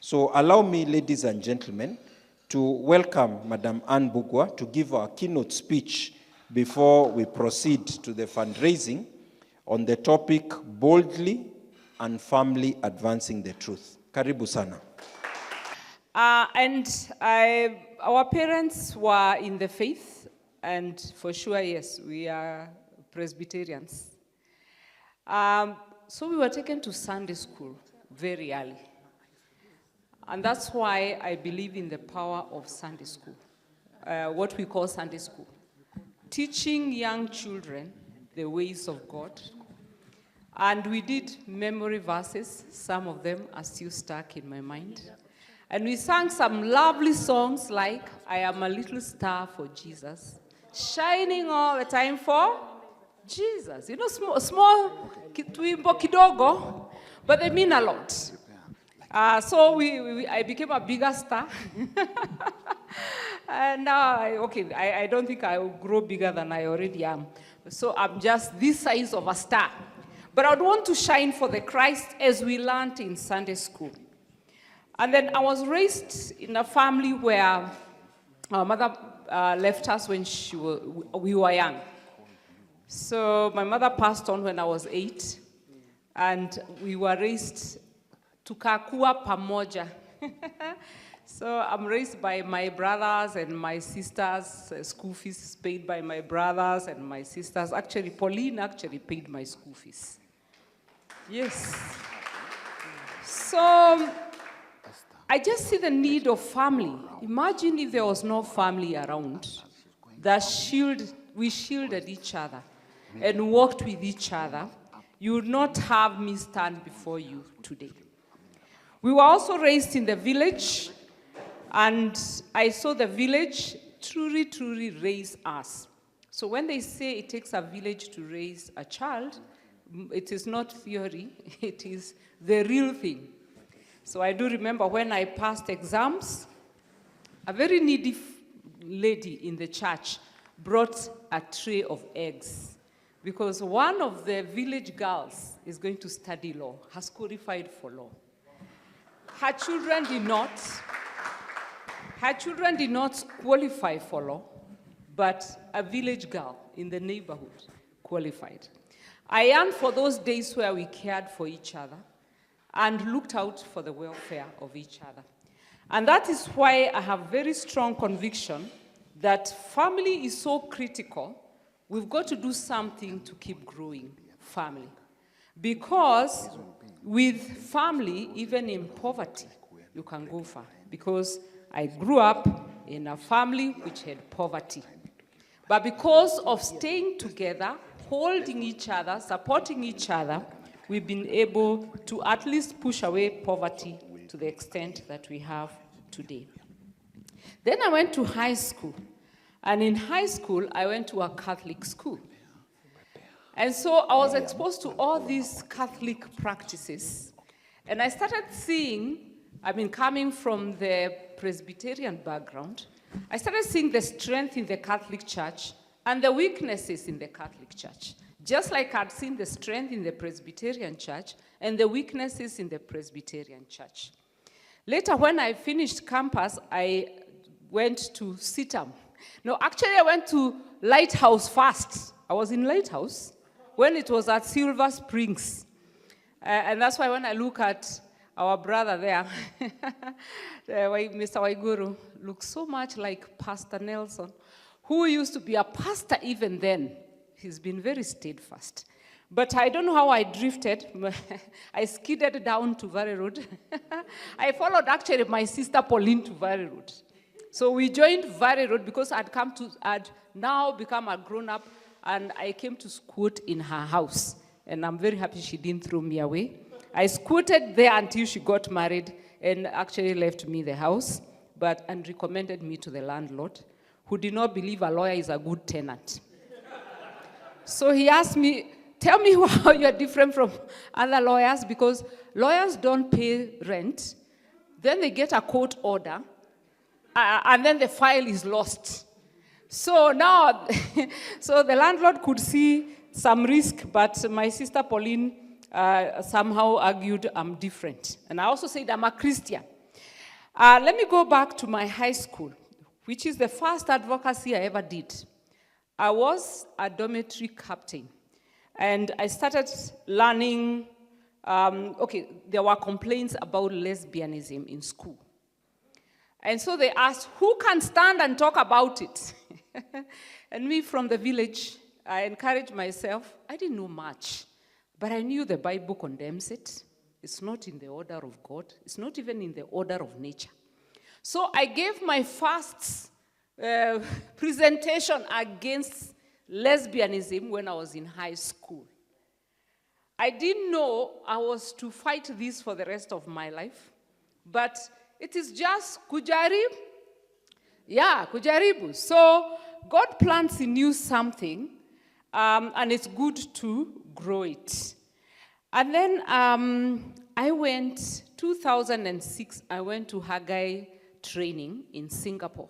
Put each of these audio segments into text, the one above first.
So allow me, ladies and gentlemen, to welcome Madam Ann Mbugua to give our keynote speech before we proceed to the fundraising on the topic, Boldly and Firmly Advancing the Truth. Karibu sana. Our parents were in the faith, and for sure, yes, we are Presbyterians. So we were taken to Sunday school very early. And that's why I believe in the power of Sunday school, what we call Sunday school. Teaching young children the ways of God. And we did memory verses. Some of them are still stuck in my mind. And we sang some lovely songs like, I am a little star for Jesus, shining all the time for Jesus. You know, small tuimbo kidogo, but they mean a lot. So I became a bigger star. And now, I don't think I will grow bigger than I already am. So I'm just this size of a star. But I would want to shine for the Christ as we learned in Sunday school. And then I was raised in a family where our mother left us when we were young. So my mother passed on when I was 8, and we were raised tukakua pamoja. So I'm raised by my brothers and my sisters. School fees paid by my brothers and my sisters. Actually, Pauline actually paid my school fees. Yes. So I just see the need of family. Imagine if there was no family around. We shielded each other and walked with each other. You would not have me stand before you today. We were also raised in the village, and I saw the village truly, truly raise us. So when they say it takes a village to raise a child, it is not theory, it is the real thing. So I do remember when I passed exams, a very needy lady in the church brought a tray of eggs because one of the village girls is going to study law, has qualified for law. Her children did not qualify for law, but a village girl in the neighborhood qualified. I yearned for those days where we cared for each other and looked out for the welfare of each other. And that is why I have very strong conviction that family is so critical. We've got to do something to keep growing family. Because with family, even in poverty, you can go far. Because I grew up in a family which had poverty. But because of staying together, holding each other, supporting each other, we've been able to at least push away poverty to the extent that we have today. Then I went to high school. And in high school, I went to a Catholic school. And so I was exposed to all these Catholic practices. And I started seeing, coming from the Presbyterian background, I started seeing the strength in the Catholic Church and the weaknesses in the Catholic Church. Just like I'd seen the strength in the Presbyterian Church and the weaknesses in the Presbyterian Church. Later, when I finished campus, I went to CITAM. No, actually, I went to Lighthouse first. I was in Lighthouse when it was at Silver Springs. And that's why when I look at our brother there, Mr. Waiguru, looks so much like Pastor Nelson, who used to be a pastor even then. He's been very steadfast. But I don't know how I drifted. I skidded down to Valley Road. I followed actually my sister Pauline to Valley Road. So we joined Valley Road because I'd now become a grown-up, and I came to squat in her house. And I'm very happy she didn't throw me away. I squatted there until she got married and actually left me the house, and recommended me to the landlord, who did not believe a lawyer is a good tenant. So he asked me, tell me how you're different from other lawyers, because lawyers don't pay rent. Then they get a court order, and then the file is lost. So now, so the landlord could see some risk, but my sister Pauline somehow argued I'm different. And I also said I'm a Christian. Let me go back to my high school, which is the first advocacy I ever did. I was a dormitory captain, and I started learning, there were complaints about lesbianism in school. And so they asked, who can stand and talk about it? And me from the village, I encouraged myself. I didn't know much, but I knew the Bible condemns it. It's not in the order of God. It's not even in the order of nature. So I gave my first presentation against lesbianism when I was in high school. I didn't know I was to fight this for the rest of my life, but it is just kujaribu. Yeah, kujaribu. So God plants in you something, and it's good to grow it. And then I went, 2006, I went to Haggai training in Singapore.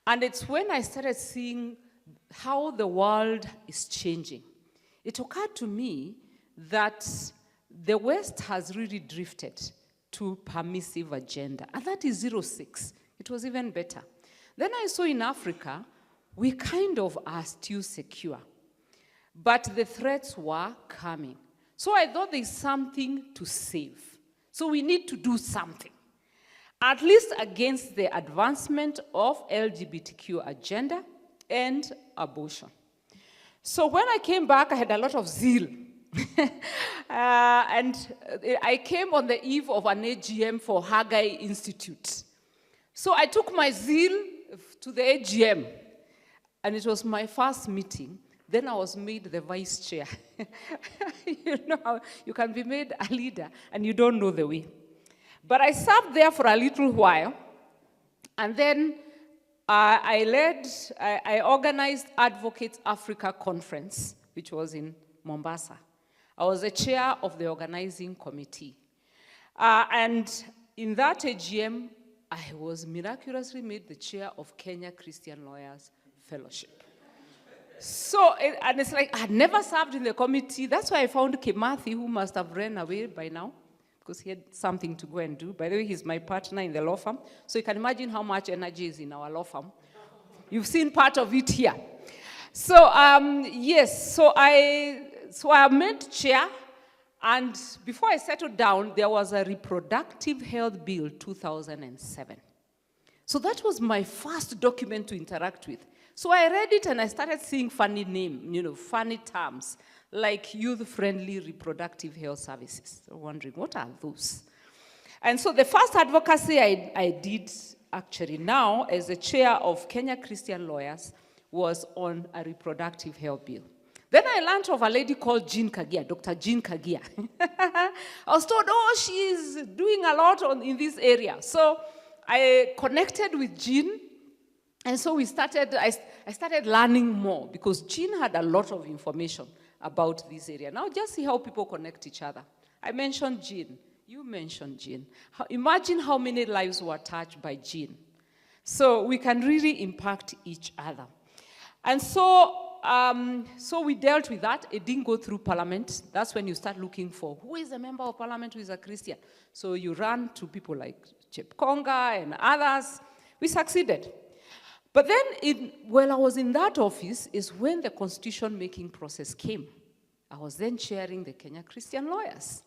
And it's when I started seeing how the world is changing. It occurred to me that the West has really drifted to permissive agenda. And that is 06. It was even better. Then I saw in Africa, we kind of are still secure. But the threats were coming. So I thought there's something to save. So we need to do something, at least against the advancement of LGBTQ agenda and abortion. So when I came back, I had a lot of zeal. And I came on the eve of an AGM for Haggai Institute. So I took my zeal to the AGM, and it was my first meeting. Then I was made the vice chair. You know how you can be made a leader and you don't know the way. But I served there for a little while, and then I organized Advocates Africa Conference, which was in Mombasa. I was the chair of the organizing committee. And in that AGM, I was miraculously made the chair of Kenya Christian Lawyers Fellowship. So, and it's like, I had never served in the committee. That's why I found Kimathi, who must have ran away by now, because he had something to go and do. By the way, he's my partner in the law firm. So you can imagine how much energy is in our law firm. You've seen part of it here. So, yes, so I made chair, and before I settled down, there was a reproductive health bill, 2007. So that was my first document to interact with. So I read it and I started seeing funny funny terms, like youth-friendly reproductive health services. So wondering, what are those? And so the first advocacy I did actually now as the chair of Kenya Christian Lawyers was on a reproductive health bill. Then I learned of a lady called Jean Kagia, Dr. Jean Kagia. I was told, she's doing a lot in this area. So I connected with Jean, and so I started learning more, because Jean had a lot of information about this area. Now just see how people connect each other. I mentioned Jean. You mentioned Jean. Imagine how many lives were touched by Jean. So we can really impact each other. And so we dealt with that. It didn't go through Parliament. That's when you start looking for who is a member of Parliament who is a Christian. So you run to people like Chep Konga and others. We succeeded. But then, while I was in that office, is when the constitution-making process came. I was then chairing the Kenya Christian Lawyers.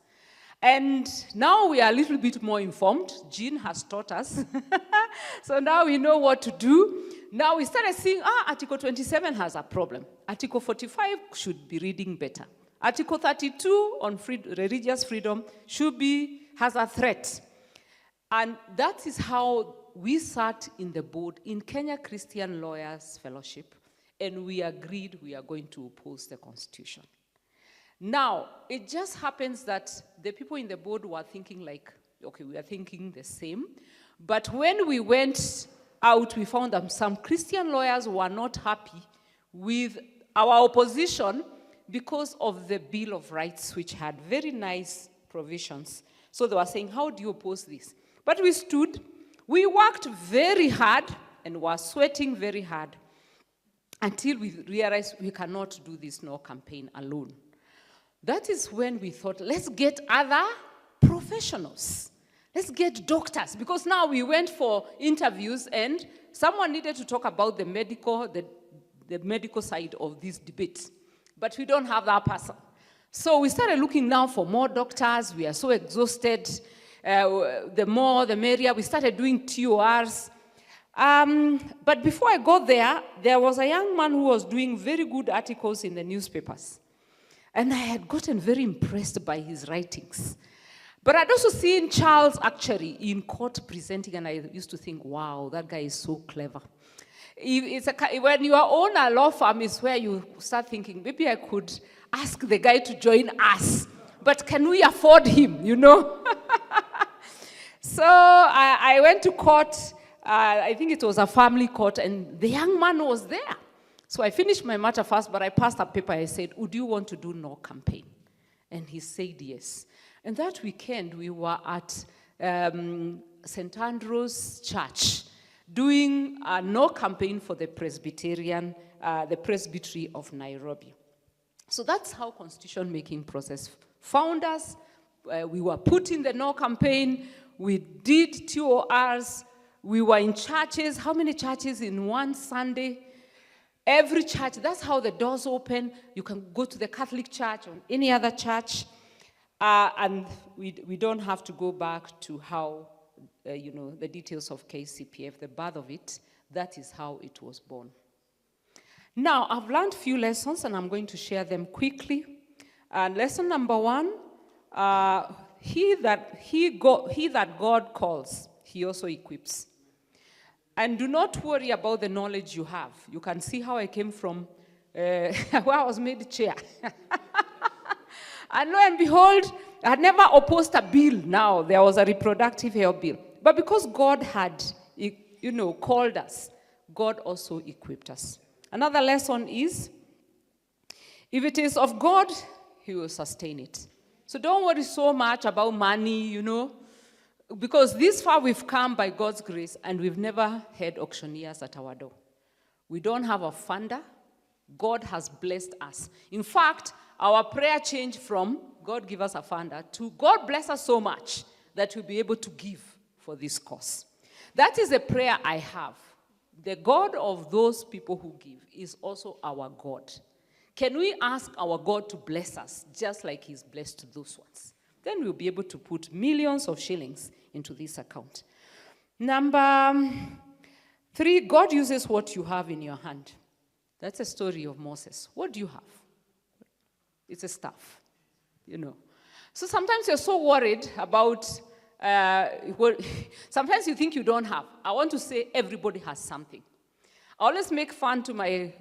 And now we are a little bit more informed. Jean has taught us. So now we know what to do. Now we started seeing, Article 27 has a problem. Article 45 should be reading better. Article 32 on religious freedom has a threat. And that is how we sat in the board in Kenya Christian Lawyers Fellowship, and we agreed we are going to oppose the Constitution. Now, it just happens that the people in the board were thinking like, okay, we are thinking the same. But when we went out, we found that some Christian lawyers were not happy with our opposition because of the Bill of Rights, which had very nice provisions. So they were saying, how do you oppose this? But we stood. We worked very hard and were sweating very hard until we realized we cannot do this no campaign alone. That is when we thought, let's get other professionals. Let's get doctors, because now we went for interviews and someone needed to talk about the medical side of this debate. But we don't have that person. So we started looking now for more doctors. We are so exhausted. The more, the merrier. We started doing TORs. But before I got there, there was a young man who was doing very good articles in the newspapers. And I had gotten very impressed by his writings. But I'd also seen Charles actually in court presenting, and I used to think, wow, that guy is so clever. When you own a law firm is where you start thinking, maybe I could ask the guy to join us, but can we afford him, you know? So I went to court. I think it was a family court, and the young man was there. So I finished my matter first, but I passed a paper. I said, would you want to do no campaign? And he said yes. And that weekend, we were at St. Andrew's Church doing a no campaign for the Presbytery of Nairobi. So that's how constitution-making process found us. We were put in the no campaign. We did TORs. We were in churches. How many churches in one Sunday? Every church. That's how the doors open. You can go to the Catholic church or any other church. And we don't have to go back to how, the details of KCPF, the birth of it. That is how it was born. Now, I've learned a few lessons, and I'm going to share them quickly. Lesson number 1, he that God calls, he also equips. And do not worry about the knowledge you have. You can see how I came from where I was made chair. And lo and behold, I had never opposed a bill. Now, there was a reproductive health bill. But because God had, called us, God also equipped us. Another lesson is, if it is of God, he will sustain it. So don't worry so much about money, because this far we've come by God's grace, and we've never had auctioneers at our door. We don't have a funder. God has blessed us. In fact, our prayer changed from God give us a funder to God bless us so much that we'll be able to give for this cause. That is a prayer I have. The God of those people who give is also our God. Can we ask our God to bless us just like he's blessed those ones? Then we'll be able to put millions of shillings into this account. Number 3, God uses what you have in your hand. That's a story of Moses. What do you have? It's a staff, So sometimes you're so worried about sometimes you think you don't have. I want to say everybody has something. I always make fun to my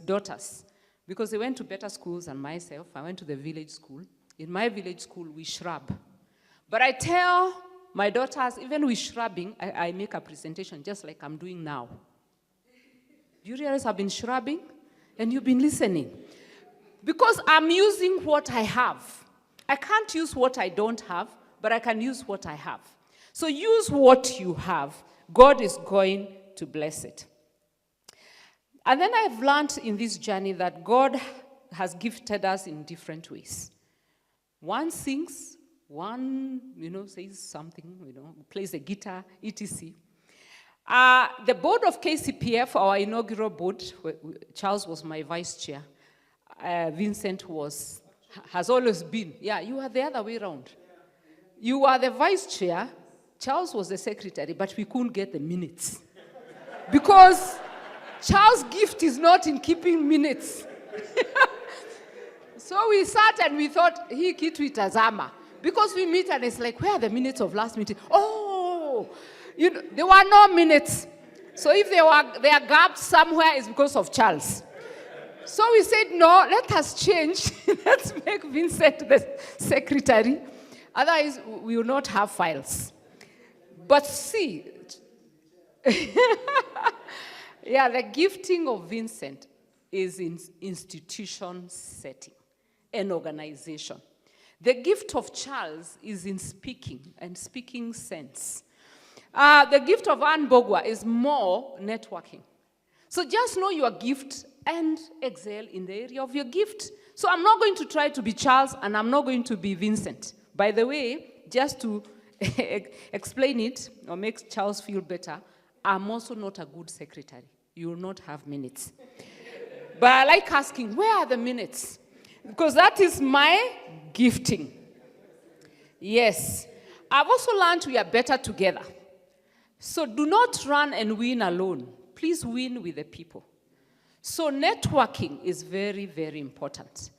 daughters because they went to better schools than myself. I went to the village school. In my village school, we shrub. But I tell my daughters, even with shrubbing, I make a presentation just like I'm doing now. Do you realize I've been shrubbing? And you've been listening. Because I'm using what I have. I can't use what I don't have, but I can use what I have. So use what you have. God is going to bless it. And then I've learned in this journey that God has gifted us in different ways. One sings, one, says something, plays the guitar, etc. The board of KCPF, our inaugural board, Charles was my vice chair. Vincent has always been. Yeah, you are the other way around. You are the vice chair. Charles was the secretary, but we couldn't get the minutes. Because Charles' gift is not in keeping minutes. So we sat and we thought, hii kitu itazama. Because we meet and it's like, where are the minutes of last meeting? Oh, there were no minutes. So if there are gaps somewhere, it's because of Charles. So we said, no, let us change. Let's make Vincent the secretary. Otherwise, we will not have files. But see, the gifting of Vincent is in institution setting, an organization. The gift of Charles is in speaking and speaking sense. The gift of Ann Mbugua is more networking. So just know your gift and excel in the area of your gift. So I'm not going to try to be Charles and I'm not going to be Vincent. By the way, just to explain it or make Charles feel better, I'm also not a good secretary. You will not have minutes. But I like asking, where are the minutes? Because that is my gifting. Yes. I've also learned we are better together. So do not run and win alone. Please win with the people. So networking is very, very important.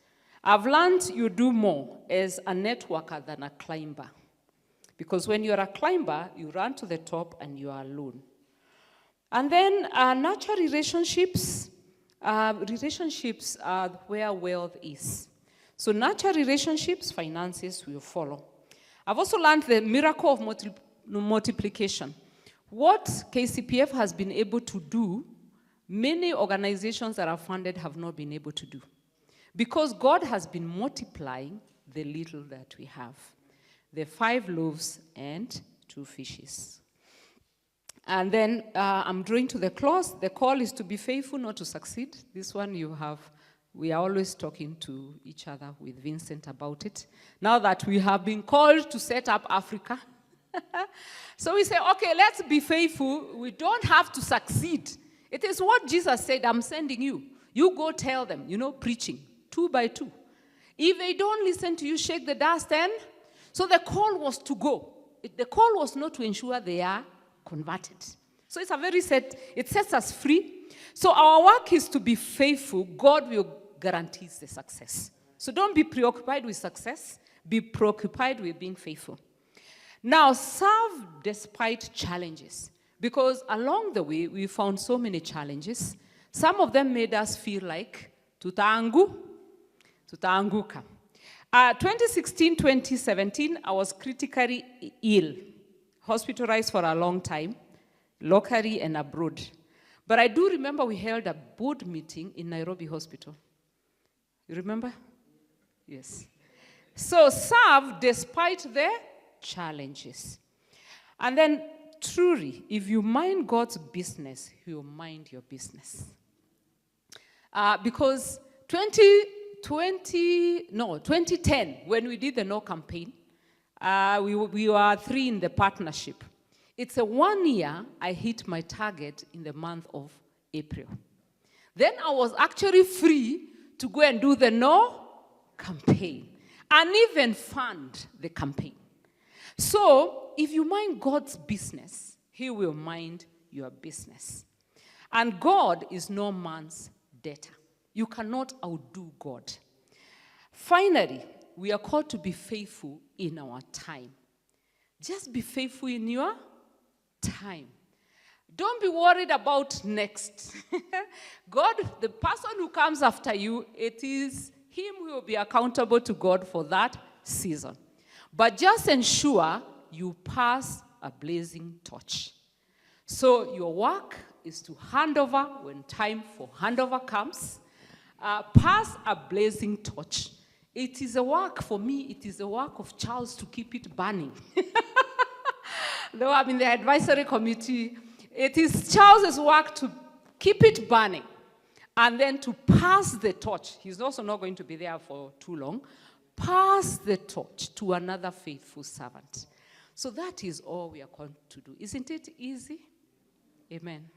I've learned you do more as a networker than a climber. Because when you're a climber, you run to the top and you are alone. And then nurture relationships. Relationships are where wealth is. So nurture relationships, finances will follow. I've also learned the miracle of multiplication. What KCPF has been able to do, many organizations that are funded have not been able to do. Because God has been multiplying the little that we have. The 5 loaves and 2 fishes. And then I'm drawing to the close. The call is to be faithful, not to succeed. This one you have. We are always talking to each other with Vincent about it. Now that we have been called to set up Africa. So we say, okay, let's be faithful. We don't have to succeed. It is what Jesus said, I'm sending you. You go tell them, preaching, 2 by 2. If they don't listen to you, shake the dust and... So the call was to go. The call was not to ensure they are converted. So it's it sets us free. So our work is to be faithful. God will guarantee the success. So don't be preoccupied with success. Be preoccupied with being faithful. Now, serve despite challenges. Because along the way, we found so many challenges. Some of them made us feel like tutaanguka. 2016-2017, I was critically ill, hospitalized for a long time, locally and abroad. But I do remember we held a board meeting in Nairobi Hospital. You remember? Yes. So serve despite the challenges. And then truly, if you mind God's business, He will mind your business. Because 2010, when we did the No campaign, we were 3 in the partnership. It's a 1 year I hit my target in the month of April. Then I was actually free to go and do the No campaign and even fund the campaign. So if you mind God's business, He will mind your business. And God is no man's debtor. You cannot outdo God. Finally, we are called to be faithful in our time. Just be faithful in your time. Don't be worried about next. God, the person who comes after you, it is him who will be accountable to God for that season. But just ensure you pass a blazing torch. So your work is to hand over when time for handover comes. Pass a blazing torch. It is a work, for me, it is a work of Charles to keep it burning. Though I'm in the advisory committee, it is Charles's work to keep it burning and then to pass the torch. He's also not going to be there for too long. Pass the torch to another faithful servant. So that is all we are called to do. Isn't it easy? Amen.